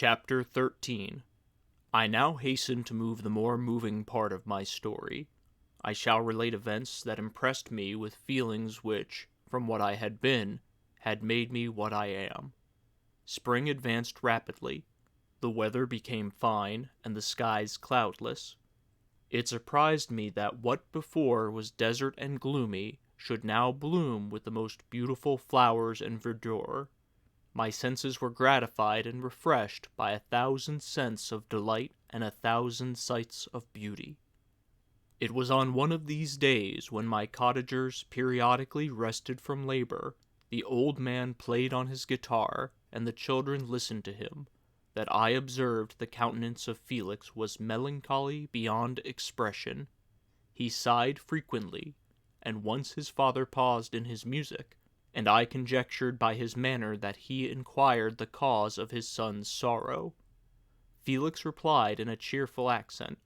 Chapter 13. I now hasten to move the more moving part of my story. I shall relate events that impressed me with feelings which, from what I had been, had made me what I am. Spring advanced rapidly. The weather became fine, and the skies cloudless. It surprised me that what before was desert and gloomy should now bloom with the most beautiful flowers and verdure. My senses were gratified and refreshed by 1,000 scents of delight and 1,000 sights of beauty. It was on one of these days, when my cottagers periodically rested from labor, the old man played on his guitar, and the children listened to him, that I observed the countenance of Felix was melancholy beyond expression. He sighed frequently, and once his father paused in his music, and I conjectured by his manner that he inquired the cause of his son's sorrow. Felix replied in a cheerful accent,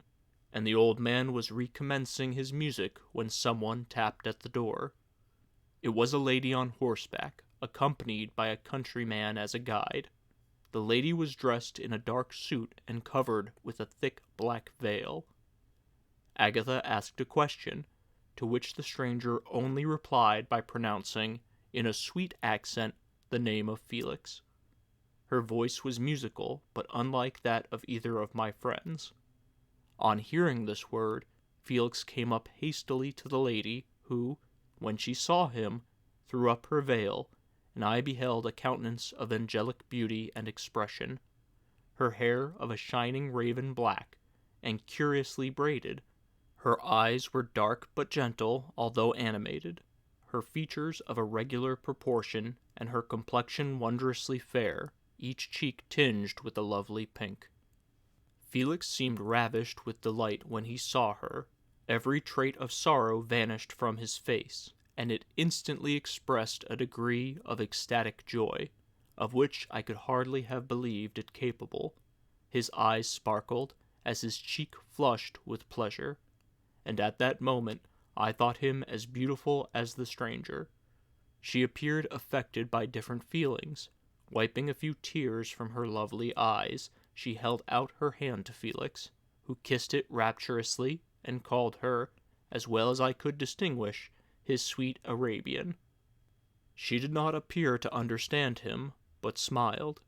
and the old man was recommencing his music when someone tapped at the door. It was a lady on horseback, accompanied by a countryman as a guide. The lady was dressed in a dark suit and covered with a thick black veil. Agatha asked a question, to which the stranger only replied by pronouncing, in a sweet accent, the name of Felix. Her voice was musical, but unlike that of either of my friends. On hearing this word, Felix came up hastily to the lady, who, when she saw him, threw up her veil, and I beheld a countenance of angelic beauty and expression. Her hair of a shining raven black, and curiously braided. Her eyes were dark but gentle, although animated. Her features of a regular proportion, and her complexion wondrously fair, each cheek tinged with a lovely pink. Felix seemed ravished with delight when he saw her. Every trait of sorrow vanished from his face, and it instantly expressed a degree of ecstatic joy, of which I could hardly have believed it capable. His eyes sparkled, as his cheek flushed with pleasure, and at that moment I thought him as beautiful as the stranger. She appeared affected by different feelings. Wiping a few tears from her lovely eyes, she held out her hand to Felix, who kissed it rapturously, and called her, as well as I could distinguish, his sweet Arabian. She did not appear to understand him, but smiled.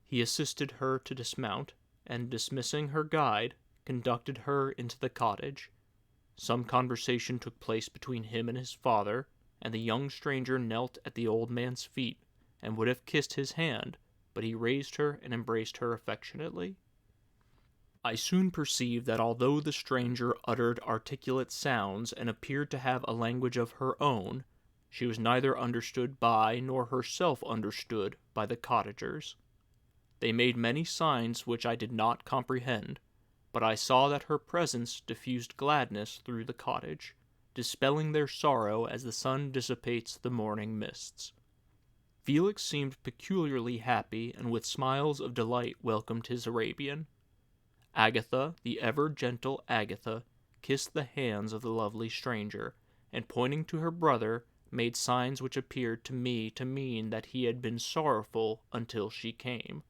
He assisted her to dismount, and dismissing her guide, conducted her into the cottage. Some conversation took place between him and his father, and the young stranger knelt at the old man's feet, and would have kissed his hand, but he raised her and embraced her affectionately. I soon perceived that although the stranger uttered articulate sounds and appeared to have a language of her own, she was neither understood by nor herself understood by the cottagers. They made many signs which I did not comprehend, but I saw that her presence diffused gladness through the cottage, dispelling their sorrow as the sun dissipates the morning mists. Felix seemed peculiarly happy, and with smiles of delight welcomed his Arabian. Agatha, the ever-gentle Agatha, kissed the hands of the lovely stranger, and pointing to her brother, made signs which appeared to me to mean that he had been sorrowful until she came.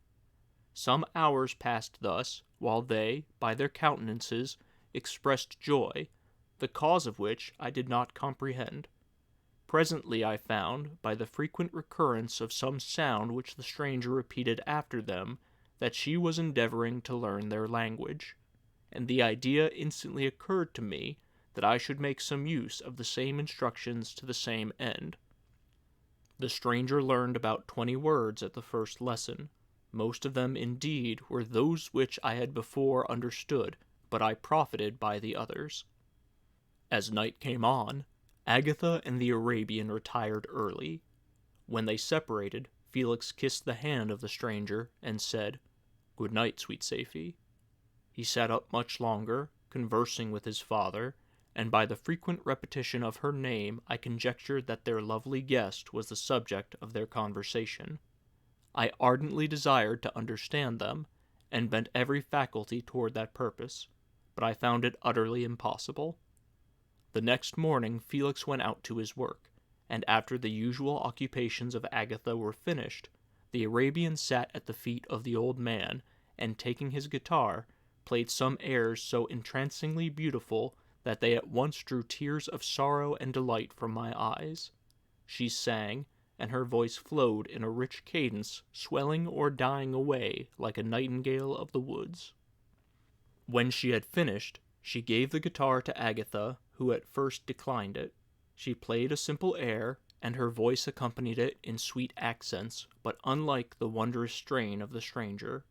Some hours passed thus, while they, by their countenances, expressed joy, the cause of which I did not comprehend. Presently I found, by the frequent recurrence of some sound which the stranger repeated after them, that she was endeavoring to learn their language, and the idea instantly occurred to me that I should make some use of the same instructions to the same end. The stranger learned about 20 words at the first lesson. Most of them, indeed, were those which I had before understood, but I profited by the others. As night came on, Agatha and the Arabian retired early. When they separated, Felix kissed the hand of the stranger, and said, "Good night, sweet Safie." He sat up much longer, conversing with his father, and by the frequent repetition of her name I conjectured that their lovely guest was the subject of their conversation. I ardently desired to understand them, and bent every faculty toward that purpose, but I found it utterly impossible. The next morning Felix went out to his work, and after the usual occupations of Agatha were finished, the Arabian sat at the feet of the old man, and taking his guitar, played some airs so entrancingly beautiful that they at once drew tears of sorrow and delight from my eyes. She sang, and her voice flowed in a rich cadence, swelling or dying away like a nightingale of the woods. When she had finished, she gave the guitar to Agatha, who at first declined it. She played a simple air, and her voice accompanied it in sweet accents, but unlike the wondrous strain of the stranger.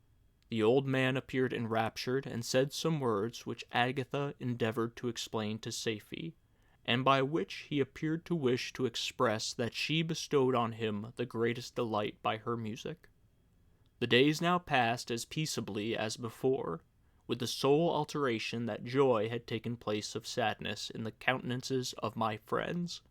The old man appeared enraptured and said some words which Agatha endeavored to explain to Safie, and by which he appeared to wish to express that she bestowed on him the greatest delight by her music. The days now passed as peaceably as before, with the sole alteration that joy had taken place of sadness in the countenances of my friends.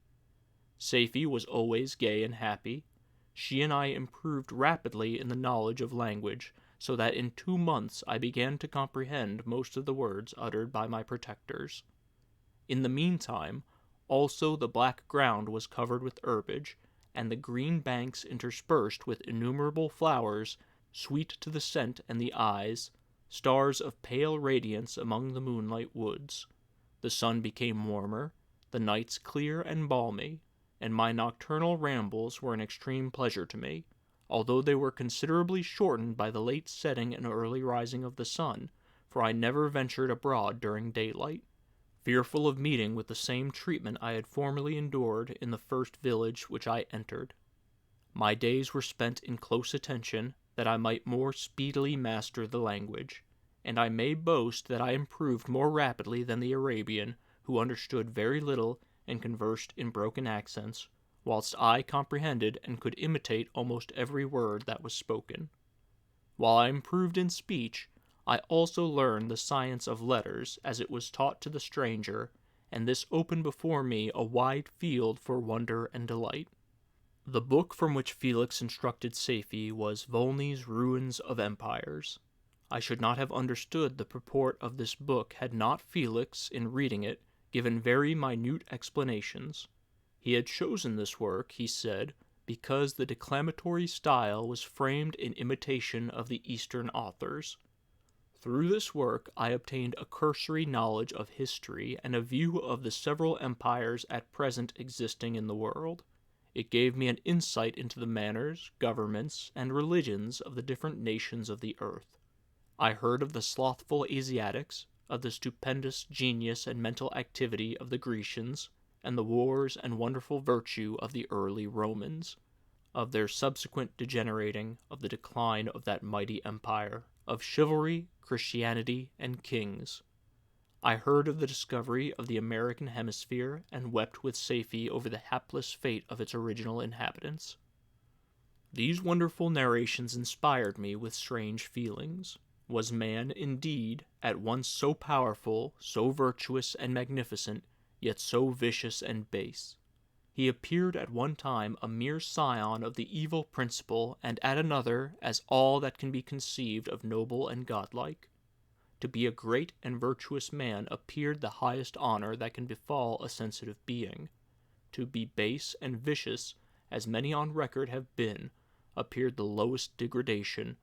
Safie was always gay and happy. She and I improved rapidly in the knowledge of language, so that in 2 months I began to comprehend most of the words uttered by my protectors. In the meantime, also the black ground was covered with herbage, and the green banks interspersed with innumerable flowers, sweet to the scent and the eyes, stars of pale radiance among the moonlight woods. The sun became warmer, the nights clear and balmy, and my nocturnal rambles were an extreme pleasure to me, although they were considerably shortened by the late setting and early rising of the sun, for I never ventured abroad during daylight, fearful of meeting with the same treatment I had formerly endured in the first village which I entered. My days were spent in close attention, that I might more speedily master the language, and I may boast that I improved more rapidly than the Arabian, who understood very little and conversed in broken accents, whilst I comprehended and could imitate almost every word that was spoken. While I improved in speech, I also learned the science of letters as it was taught to the stranger, and this opened before me a wide field for wonder and delight. The book from which Felix instructed Safie was Volney's Ruins of Empires. I should not have understood the purport of this book had not Felix, in reading it, given very minute explanations. He had chosen this work, he said, because the declamatory style was framed in imitation of the Eastern authors. Through this work I obtained a cursory knowledge of history and a view of the several empires at present existing in the world. It gave me an insight into the manners, governments, and religions of the different nations of the earth. I heard of the slothful Asiatics, of the stupendous genius and mental activity of the Grecians, and the wars and wonderful virtue of the early Romans, of their subsequent degenerating, of the decline of that mighty empire, of chivalry, Christianity, and kings. I heard of the discovery of the American hemisphere, and wept with Safie over the hapless fate of its original inhabitants. These wonderful narrations inspired me with strange feelings. Was man, indeed, at once so powerful, so virtuous and magnificent, yet so vicious and base? He appeared at one time a mere scion of the evil principle, and at another as all that can be conceived of noble and godlike. To be a great and virtuous man appeared the highest honor that can befall a sensitive being. To be base and vicious, as many on record have been, appeared the lowest degradation,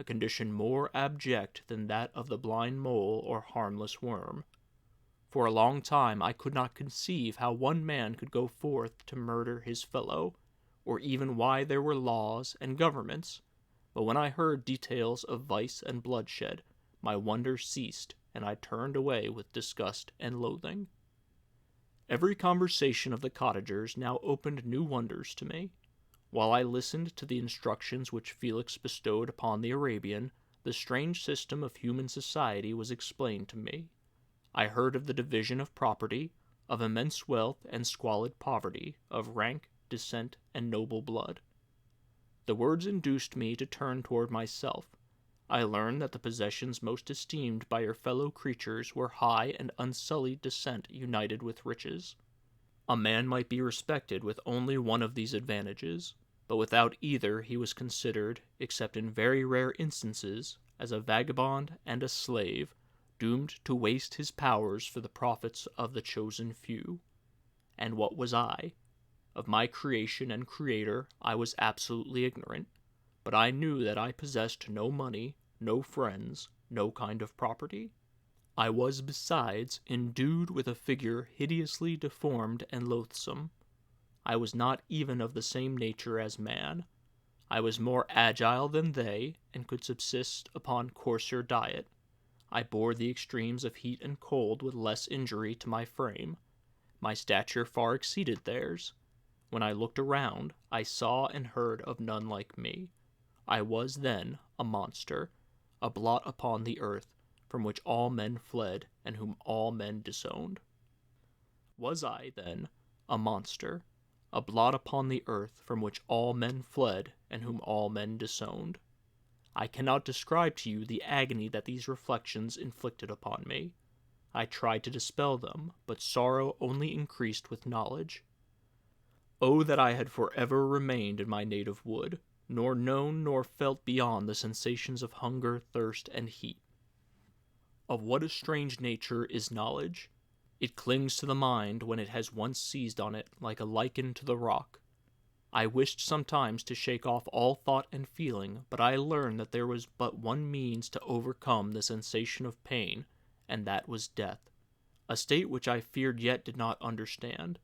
a condition more abject than that of the blind mole or harmless worm. For a long time I could not conceive how one man could go forth to murder his fellow, or even why there were laws and governments, but when I heard details of vice and bloodshed, my wonder ceased, and I turned away with disgust and loathing. Every conversation of the cottagers now opened new wonders to me. While I listened to the instructions which Felix bestowed upon the Arabian, the strange system of human society was explained to me. I heard of the division of property, of immense wealth and squalid poverty, of rank, descent, and noble blood. The words induced me to turn toward myself. I learned that the possessions most esteemed by your fellow creatures were high and unsullied descent united with riches. A man might be respected with only one of these advantages, but without either he was considered, except in very rare instances, as a vagabond and a slave, doomed to waste his powers for the profits of the chosen few. And what was I? Of my creation and creator I was absolutely ignorant, but I knew that I possessed no money, no friends, no kind of property. I was, besides, endued with a figure hideously deformed and loathsome. I was not even of the same nature as man. I was more agile than they, and could subsist upon coarser diet. I bore the extremes of heat and cold with less injury to my frame. My stature far exceeded theirs. When I looked around, I saw and heard of none like me. I was then a monster, a blot upon the earth, from which all men fled, and whom all men disowned. Was I, then, a monster, a blot upon the earth, from which all men fled, and whom all men disowned? I cannot describe to you the agony that these reflections inflicted upon me. I tried to dispel them, but sorrow only increased with knowledge. Oh, that I had forever remained in my native wood, nor known nor felt beyond the sensations of hunger, thirst, and heat. Of what a strange nature is knowledge! It clings to the mind when it has once seized on it, like a lichen to the rock. I wished sometimes to shake off all thought and feeling, but I learned that there was but one means to overcome the sensation of pain, and that was death, a state which I feared yet did not understand.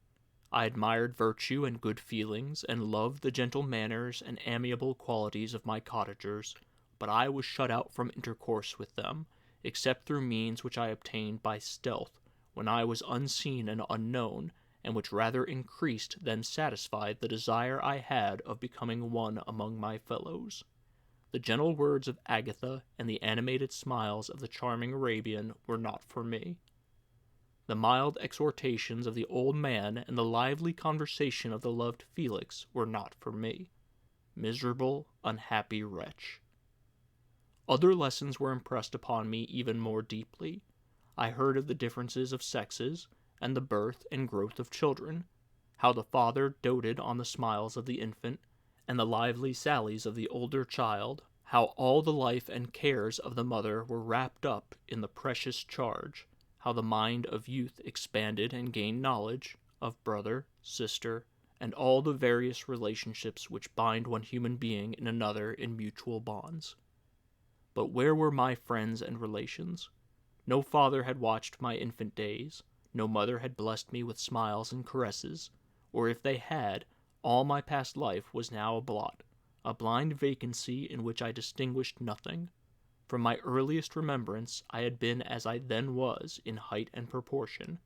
I admired virtue and good feelings, and loved the gentle manners and amiable qualities of my cottagers, but I was shut out from intercourse with them, except through means which I obtained by stealth, when I was unseen and unknown, and which rather increased than satisfied the desire I had of becoming one among my fellows. The gentle words of Agatha and the animated smiles of the charming Arabian were not for me. The mild exhortations of the old man and the lively conversation of the loved Felix were not for me. Miserable, unhappy wretch! Other lessons were impressed upon me even more deeply. I heard of the differences of sexes, and the birth and growth of children, how the father doted on the smiles of the infant, and the lively sallies of the older child, how all the life and cares of the mother were wrapped up in the precious charge, how the mind of youth expanded and gained knowledge of brother, sister, and all the various relationships which bind one human being in another in mutual bonds. But where were my friends and relations? No father had watched my infant days, no mother had blessed me with smiles and caresses, or if they had, all my past life was now a blot, a blind vacancy in which I distinguished nothing. From my earliest remembrance I had been as I then was in height and proportion.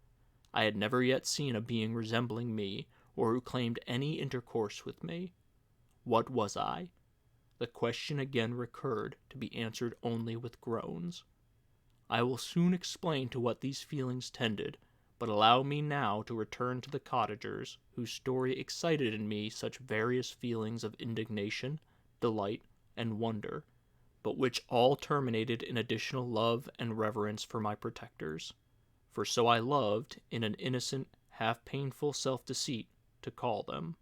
I had never yet seen a being resembling me, or who claimed any intercourse with me. What was I? The question again recurred, to be answered only with groans. I will soon explain to what these feelings tended, but allow me now to return to the cottagers, whose story excited in me such various feelings of indignation, delight, and wonder, but which all terminated in additional love and reverence for my protectors. For so I loved, in an innocent, half-painful self-deceit, to call them.